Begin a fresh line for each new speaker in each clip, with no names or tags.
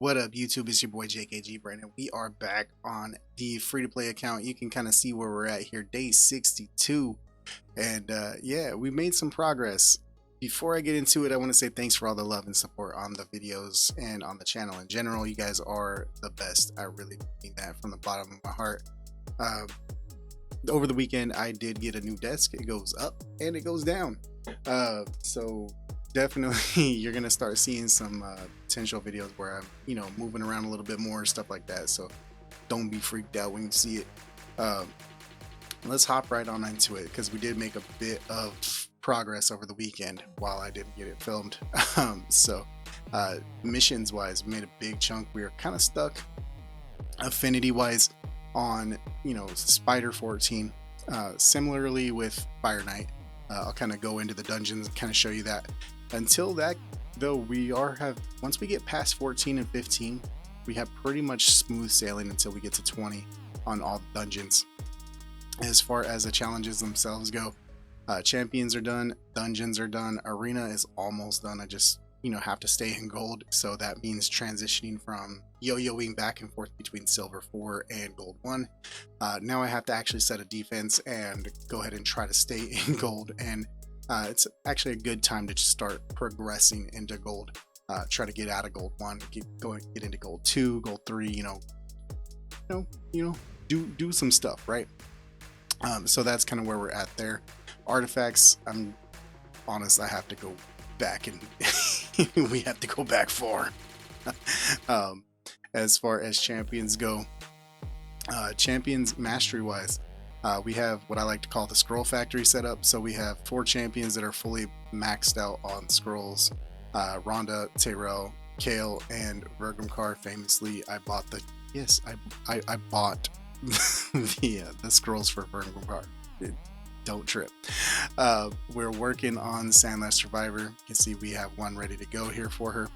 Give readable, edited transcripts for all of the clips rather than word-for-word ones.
What up, YouTube? It's your boy JKG Brandon. We are back on the free-to-play account. You can kind of see where we're at here, day 62. And yeah, we made some progress. Before I get into it, I want to say thanks for all the love and support on the videos and on the channel in general. You guys are the best. I really mean that from the bottom of my heart. Over the weekend, I did get a new desk. It goes up and it goes down. So definitely you're gonna start seeing some potential videos where I'm moving around a little bit more, stuff like that, so don't be freaked out when you see it. Let's hop right on into it because we did make a bit of progress over the weekend while I didn't get it filmed. So missions wise, we made a big chunk. We were kind of stuck affinity wise on Spider 14, similarly with Fire Knight. I'll kind of go into the dungeons and kind of show you that. Until that though, once we get past 14 and 15, we have pretty much smooth sailing until we get to 20 on all the dungeons. As far as the challenges themselves go, champions are done, dungeons are done, arena is almost done. I just have to stay in gold, so that means transitioning from yo-yoing back and forth between silver 4 and gold 1. Now I have to actually set a defense and go ahead and try to stay in gold, and it's actually a good time to just start progressing into gold. Try to get out of gold 1, get into gold 2, gold 3, do some stuff, right? So that's kind of where we're at there. Artifacts, I'm honest, I have to go back, and we have to go back far. As far as champions go, champions mastery wise, we have what I like to call the scroll factory setup. So we have 4 champions that are fully maxed out on scrolls. Rhonda, Tyrell, Kale, and Vergamcar. Famously, I bought I bought the scrolls for Vergamcar. Don't trip. We're working on Sandlash Survivor. You can see we have one ready to go here for her.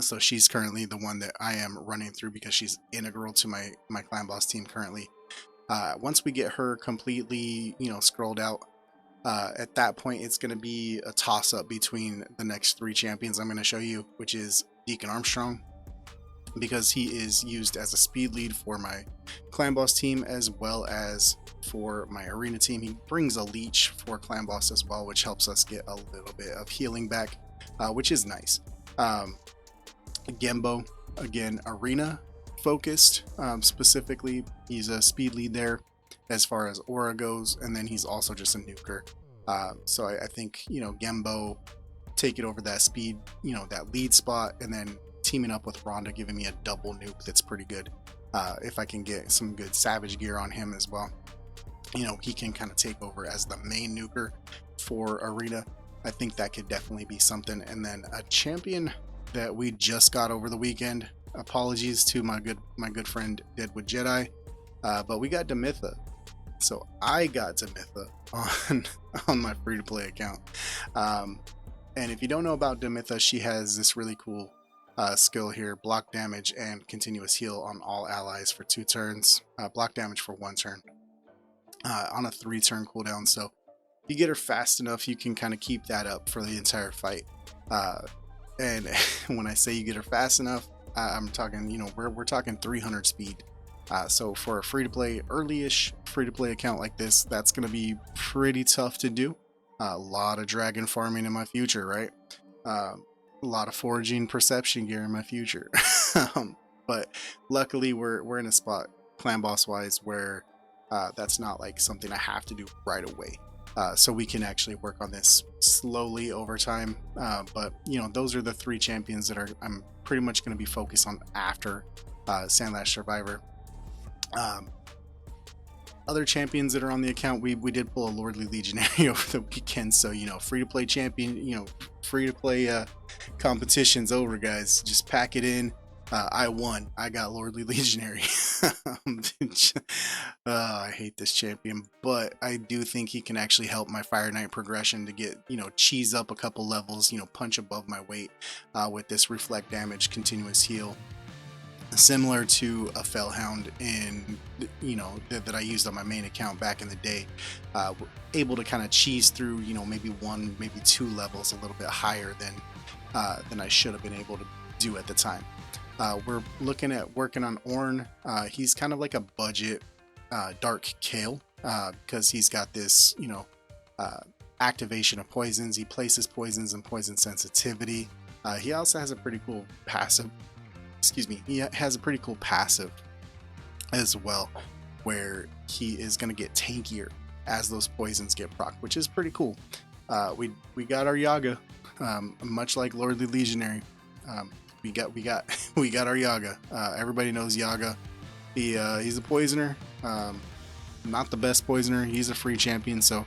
So she's currently the one that I am running through because she's integral to my clan boss team currently. Once we get her completely scrolled out, at that point it's going to be a toss-up between the next 3 champions I'm going to show you, which is Deacon Armstrong, because he is used as a speed lead for my clan boss team as well as for my arena team. He brings a leech for clan boss as well, which helps us get a little bit of healing back, which is nice. Gembo, again, arena focused, specifically he's a speed lead there as far as aura goes, and then he's also just a nuker. So I think Gembo take it over that speed, that lead spot, and then teaming up with Rhonda giving me a double nuke that's pretty good. If I can get some good savage gear on him as well, he can kind of take over as the main nuker for arena. I think that could definitely be something. And then a champion that we just got over the weekend, apologies to my good friend Deadwood Jedi, but we got Demitha. So I got Demitha on my free-to-play account. And if you don't know about Demitha, she has this really cool skill here: block damage and continuous heal on all allies for 2 turns, block damage for 1 turn, on a 3-turn cooldown. So if you get her fast enough, you can kind of keep that up for the entire fight. And when I say you get her fast enough, I'm talking, we're talking 300 speed. So for a free-to-play, early-ish free-to-play account like this, that's going to be pretty tough to do. A lot of dragon farming in my future, right? A lot of foraging perception gear in my future. But luckily we're in a spot clan boss wise where that's not like something I have to do right away. So we can actually work on this slowly over time. But those are the 3 champions that I'm pretty much going to be focused on after Sandlash Survivor. Other champions that are on the account, we did pull a Lordly Legionary over the weekend. So free to play champion, free to play competition's over, guys. Just pack it in. I won. I got Lordly Legionary. I hate this champion, but I do think he can actually help my Fire Knight progression to get cheese up a couple levels, punch above my weight with this reflect damage, continuous heal, similar to a Fellhound in that I used on my main account back in the day. We're able to kind of cheese through maybe 1, maybe 2 levels a little bit higher than I should have been able to do at the time. We're looking at working on Ornn. He's kind of like a budget dark Kale because he's got this, activation of poisons. He places poisons and poison sensitivity. He also has a pretty cool passive. Excuse me. He has a pretty cool passive as well, where he is going to get tankier as those poisons get proc, which is pretty cool. We got our Yaga, much like Lordly Legionary. We got our Yaga. Everybody knows Yaga. He's a poisoner. Not the best poisoner. He's a free champion, so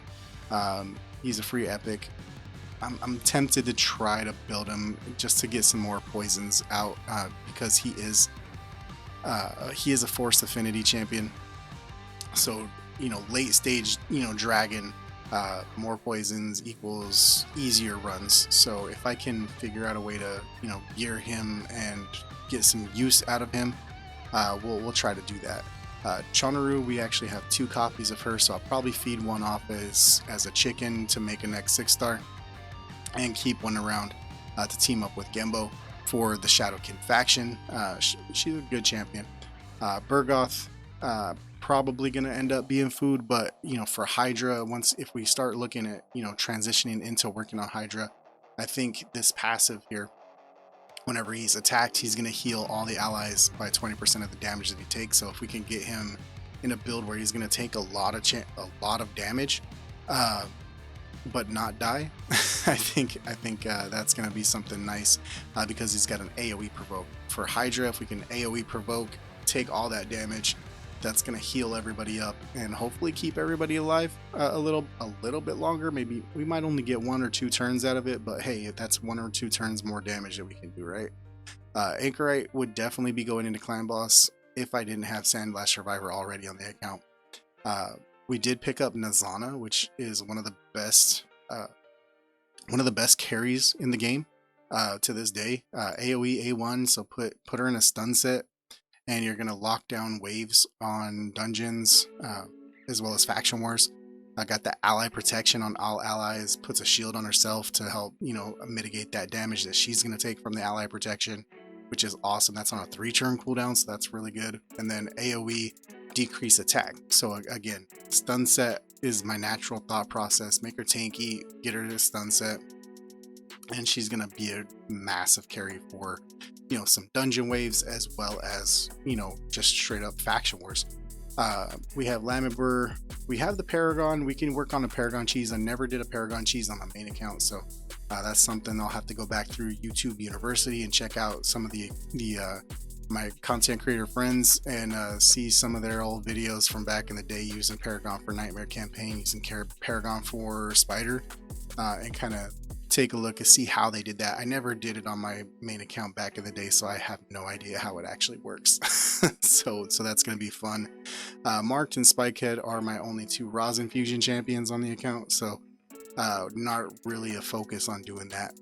he's a free epic. I'm tempted to try to build him just to get some more poisons out because he is a force affinity champion. So late stage dragon, more poisons equals easier runs. So if I can figure out a way to gear him and get some use out of him, we'll try to do that. Chonaru, we actually have 2 copies of her, so I'll probably feed one off as a chicken to make a next 6-star, and keep one around to team up with Gembo for the Shadowkin faction. She's a good champion. Burgoth, probably going to end up being food, but for Hydra, if we start looking at transitioning into working on Hydra, I think this passive here, whenever he's attacked, he's going to heal all the allies by 20% of the damage that he takes. So if we can get him in a build where he's going to take a lot of damage, but not die, I think that's going to be something nice, because he's got an AoE provoke. For Hydra, if we can AoE provoke, take all that damage, that's going to heal everybody up and hopefully keep everybody alive a little bit longer. Maybe we might only get 1 or 2 turns out of it, but hey, that's 1 or 2 turns more damage that we can do, right? Anchorite would definitely be going into Clan Boss if I didn't have Sandblast Survivor already on the account. We did pick up Nazana, which is one of the best carries in the game to this day. AoE A1, so put her in a stun set, and you're going to lock down waves on dungeons as well as faction wars. I got the ally protection on all allies, puts a shield on herself to help mitigate that damage that she's going to take from the ally protection, which is awesome. That's on a 3-turn cooldown, so that's really good. And then AoE decrease attack. So again, stun set is my natural thought process. Make her tanky, get her to stun set, and she's going to be a massive carry for some dungeon waves as well as just straight up faction wars. We have Lamibur, we have the Paragon. We can work on a Paragon cheese. I never did a Paragon cheese on my main account, so that's something I'll have to go back through YouTube University and check out some of the my content creator friends and see some of their old videos from back in the day using Paragon for Nightmare campaign, using Paragon for Spider, and kind of take a look and see how they did that. I never did it on my main account back in the day, so I have no idea how it actually works. so that's going to be fun. Marked and Spikehead are my only 2 Rosin Fusion champions on the account, so not really a focus on doing that.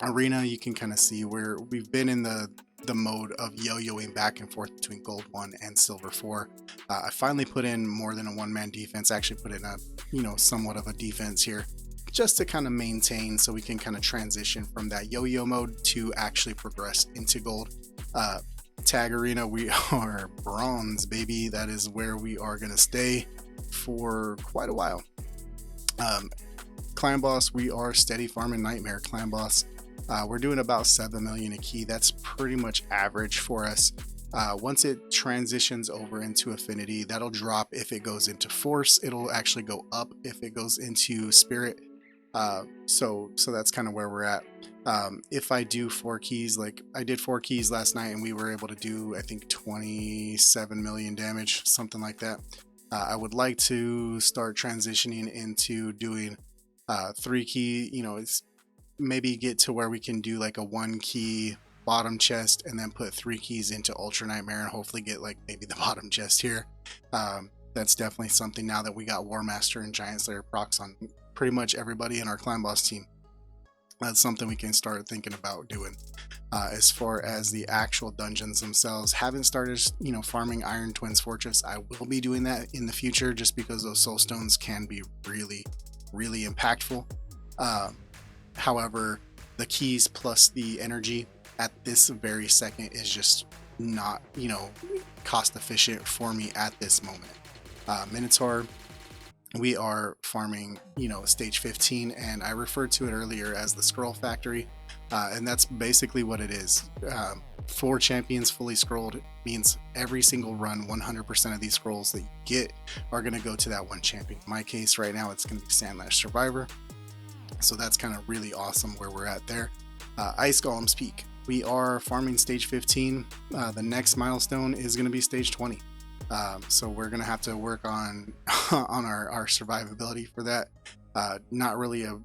Arena, you can kind of see where we've been in the mode of yo-yoing back and forth between Gold 1 and Silver 4. I finally put in more than a 1-man defense. I actually put in a somewhat of a defense here, just to kind of maintain, so we can kind of transition from that yo-yo mode to actually progress into gold. Tag Arena, we are bronze, baby. That is where we are going to stay for quite a while. Clan Boss, we are steady farming Nightmare Clan Boss. We're doing about 7 million a key. That's pretty much average for us. Once it transitions over into Affinity, that'll drop if it goes into Force. It'll actually go up if it goes into Spirit. So that's kind of where we're at. If I do 4 keys, like I did 4 keys last night, and we were able to do, I think, 27 million damage, something like that. I would like to start transitioning into doing 3 key, it's maybe get to where we can do like a 1 key bottom chest and then put 3 keys into Ultra Nightmare and hopefully get like maybe the bottom chest here. That's definitely something now that we got War Master and Giant Slayer procs on pretty much everybody in our Clan Boss team. That's something we can start thinking about doing. As far as the actual dungeons themselves, haven't started farming Iron Twins Fortress. I will be doing that in the future just because those soul stones can be really impactful. However, the keys plus the energy at this very second is just not, cost efficient for me at this moment. Minotaur, we are farming, stage 15, and I referred to it earlier as the scroll factory, and that's basically what it is. 4 champions fully scrolled means every single run, 100% of these scrolls that you get are going to go to that one champion. In my case right now, it's going to be Sandlash Survivor, so that's kind of really awesome where we're at there. Ice Golem's Peak, we are farming stage 15. The next milestone is going to be stage 20. So we're gonna have to work on our survivability for that. Not really a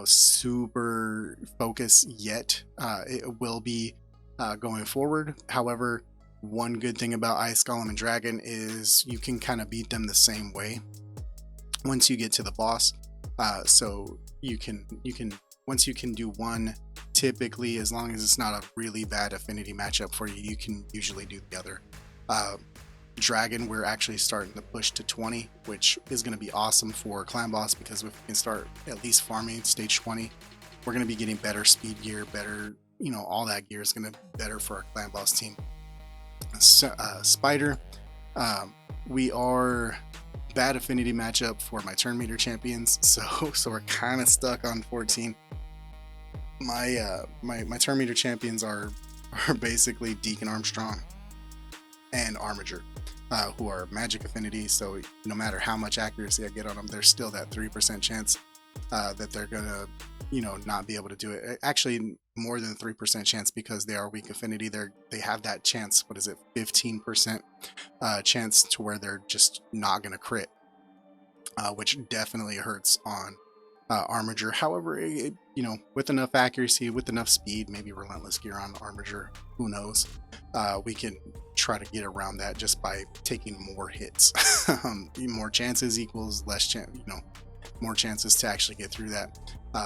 super focus yet. It will be going forward. However, one good thing about Ice Golem and Dragon is you can kind of beat them the same way once you get to the boss. So you can once you can do one, typically, as long as it's not a really bad affinity matchup for you, you can usually do the other. Dragon, we're actually starting to push to 20, which is going to be awesome for clan boss, because if we can start at least farming stage 20, we're going to be getting better speed gear, better, all that gear is going to be better for our clan boss team. So, Spider, we are bad affinity matchup for my turn meter champions, so we're kind of stuck on 14. My turn meter champions are basically Deacon Armstrong and Armiger, who are magic affinity, so no matter how much accuracy I get on them, there's still that 3% chance that they're gonna not be able to do it. Actually, more than 3% chance, because they are weak affinity. They have that chance, what is it, 15% chance to where they're just not gonna crit, which definitely hurts on Armiger. However, with enough accuracy, with enough speed, maybe relentless gear on Armiger, who knows, we can try to get around that just by taking more hits. More chances equals less chance, more chances to actually get through that.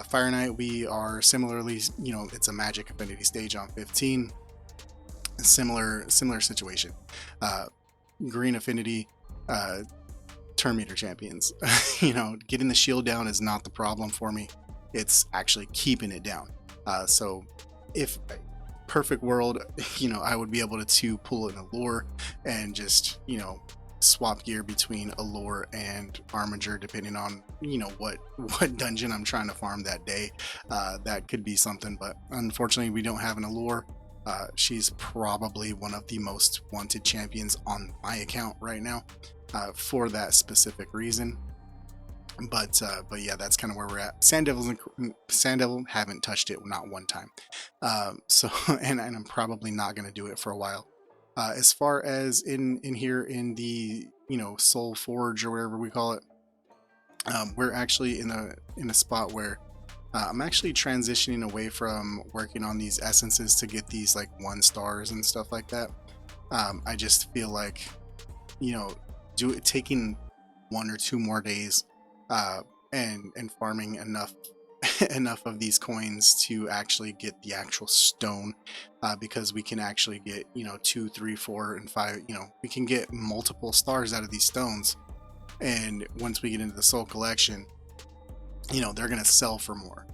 Fire Knight, we are similarly, it's a magic affinity stage on 15. Similar situation. Green affinity, turn meter champions. Getting the shield down is not the problem for me. It's actually keeping it down. So if perfect world, I would be able to pull an allure and just, swap gear between allure and Armiger, depending on, what dungeon I'm trying to farm that day. That could be something, but unfortunately we don't have an allure. She's probably one of the most wanted champions on my account right now, for that specific reason. But yeah, that's kind of where we're at. Sand Devil haven't touched it, not one time. So and I'm probably not going to do it for a while. As far as in here in the Soul Forge or whatever we call it, we're actually in a spot where I'm actually transitioning away from working on these essences to get these like 1 stars and stuff like that. I just feel like taking 1 or 2 more days and farming enough of these coins to actually get the actual stone, because we can actually get 2, 3, 4, and 5. We can get multiple stars out of these stones, and once we get into the soul collection, they're gonna sell for more.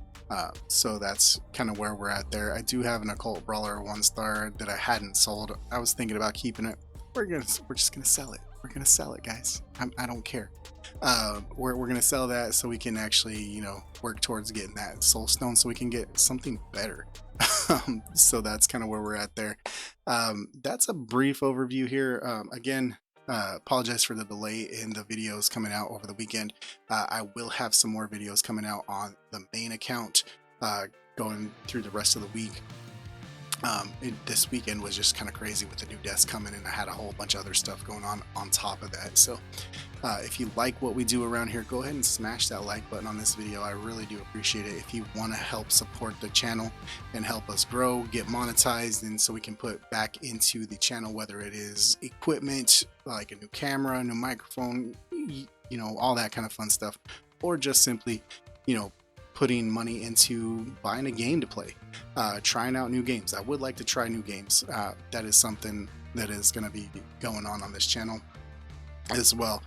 So that's kind of where we're at there. I do have an occult brawler 1 star that I hadn't sold. I was thinking about keeping it. We're just gonna sell it. We're gonna sell it, guys. I don't care. We're gonna sell that so we can actually work towards getting that soul stone so we can get something better. So that's kind of where we're at there. That's a brief overview here. Again, apologize for the delay in the videos coming out over the weekend. I will have some more videos coming out on the main account going through the rest of the week. This weekend was just kind of crazy with the new desk coming, and I had a whole bunch of other stuff going on top of that. So if you like what we do around here, go ahead and smash that like button on this video. I really do appreciate it. If you want to help support the channel and help us grow, get monetized, and so we can put back into the channel, whether it is equipment like a new camera, a new microphone, all that kind of fun stuff, or just simply putting money into buying a game to play, trying out new games. I would like to try new games. That is something that is going to be going on this channel as well.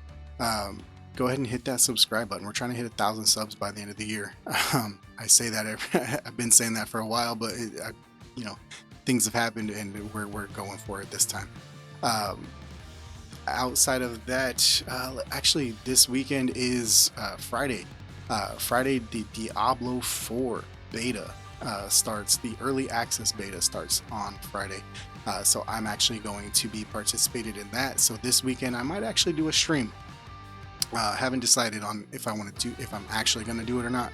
Go ahead and hit that subscribe button. We're trying to hit 1,000 subs by the end of the year. I say that I've been saying that for a while, but things have happened and we're going for it this time. Outside of that, actually this weekend is Friday. Friday, the Diablo 4 beta starts. The early access beta starts on Friday. So I'm actually going to be participating in that. So this weekend I might actually do a stream. Haven't decided on if I'm actually going to do it or not.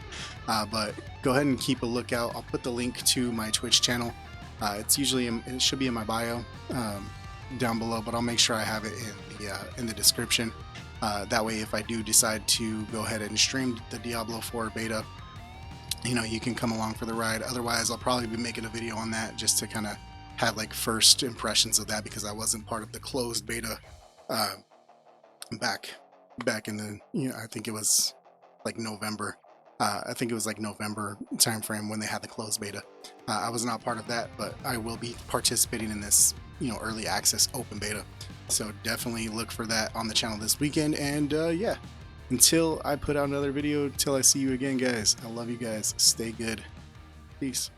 But go ahead and keep a lookout. I'll put the link to my Twitch channel. It should be in my bio down below, but I'll make sure I have it in the description. That way, if I do decide to go ahead and stream the Diablo 4 beta, you can come along for the ride. Otherwise, I'll probably be making a video on that just to kind of have like first impressions of that, because I wasn't part of the closed beta back in the I think it was like November. I think it was like November timeframe when they had the closed beta. I was not part of that, but I will be participating in this early access open beta. So definitely look for that on the channel this weekend. And yeah, until I put out another video, until I see you again, guys, I love you guys. Stay good. Peace.